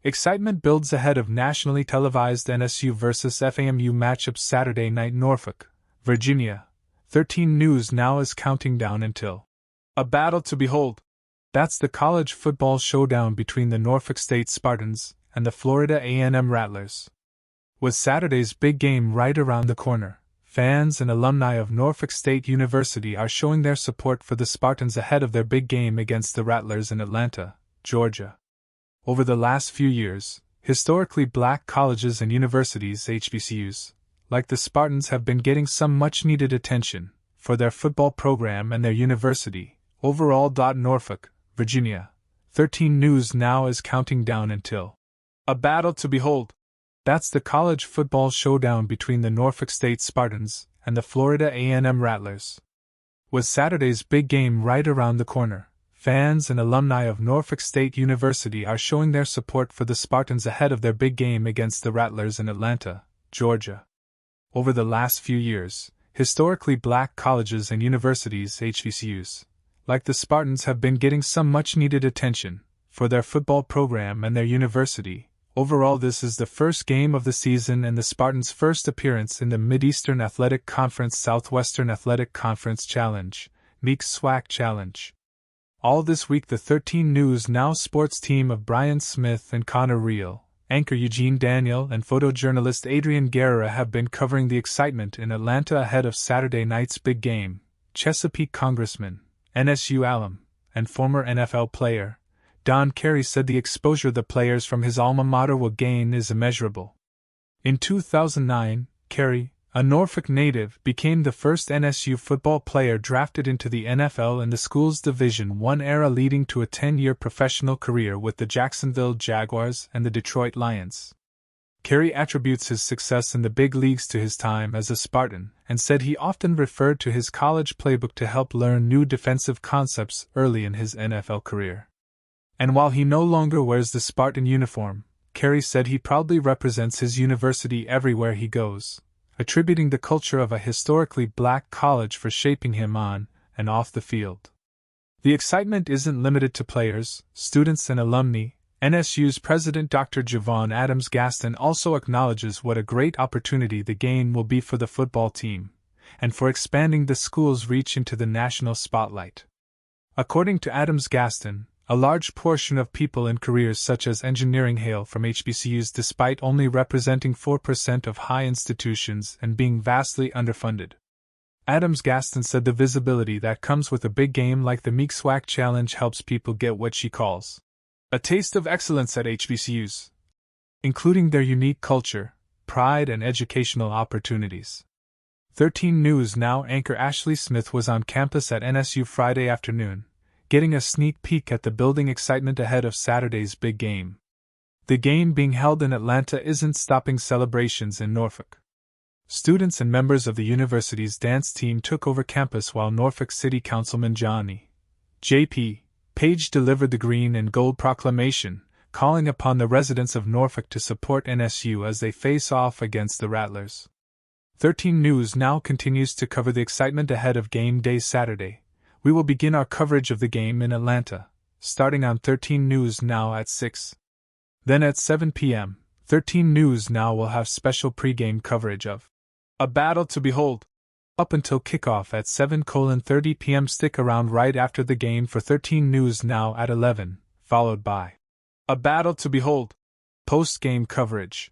Excitement builds ahead of nationally televised NSU vs FAMU matchup Saturday night. Norfolk, Virginia. 13 News Now is counting down until a battle to behold. That's the college football showdown between the Norfolk State Spartans and the Florida A&M Rattlers. With Saturday's big game right around the corner, fans and alumni of Norfolk State University are showing their support for the Spartans ahead of their big game against the Rattlers in Atlanta, Georgia. Over the last few years, historically black colleges and universities (HBCUs) like the Spartans have been getting some much-needed attention for their football program and their university overall. Norfolk, Virginia. 13 News Now is counting down until a battle to behold. That's the college football showdown between the Norfolk State Spartans and the Florida A&M Rattlers. With Saturday's big game right around the corner, fans and alumni of Norfolk State University are showing their support for the Spartans ahead of their big game against the Rattlers in Atlanta, Georgia. Over the last few years, historically black colleges and universities (HBCUs) like the Spartans have been getting some much-needed attention for their football program and their university overall. This is the first game of the season and the Spartans' first appearance in the Mid-Eastern Athletic Conference Southwestern Athletic Conference Challenge, SWAC Challenge. All this week the 13 News Now sports team of Brian Smith and Connor Reel, anchor Eugene Daniel and photojournalist Adrian Guerra have been covering the excitement in Atlanta ahead of Saturday night's big game. Chesapeake Congressman, NSU alum, and former NFL player, Don Carey said the exposure the players from his alma mater will gain is immeasurable. In 2009, Carey, a Norfolk native, became the first NSU football player drafted into the NFL in the school's Division I era, leading to a 10-year professional career with the Jacksonville Jaguars and the Detroit Lions. Carey attributes his success in the big leagues to his time as a Spartan, and said he often referred to his college playbook to help learn new defensive concepts early in his NFL career. And while he no longer wears the Spartan uniform, Carey said he proudly represents his university everywhere he goes, attributing the culture of a historically black college for shaping him on and off the field. The excitement isn't limited to players, students, and alumni. NSU's president Dr. Javon Adams Gaston also acknowledges what a great opportunity the game will be for the football team, and for expanding the school's reach into the national spotlight. According to Adams Gaston, a large portion of people in careers such as engineering hail from HBCUs despite only representing 4% of high institutions and being vastly underfunded. Adams Gaston said the visibility that comes with a big game like the SWAC Challenge helps people get what she calls a taste of excellence at HBCUs, including their unique culture, pride, and educational opportunities. 13 News Now anchor Ashley Smith was on campus at NSU Friday afternoon, getting a sneak peek at the building excitement ahead of Saturday's big game. The game being held in Atlanta isn't stopping celebrations in Norfolk. Students and members of the university's dance team took over campus while Norfolk City Councilman Johnny J.P. Page delivered the green and gold proclamation, calling upon the residents of Norfolk to support NSU as they face off against the Rattlers. 13 News Now continues to cover the excitement ahead of game day Saturday. We will begin our coverage of the game in Atlanta, starting on 13 News Now at 6. Then at 7 p.m., 13 News Now will have special pregame coverage of a battle to behold. Up until kickoff at 7:30 p.m. Stick around right after the game for 13 News Now at 11, followed by a battle to behold post-game coverage.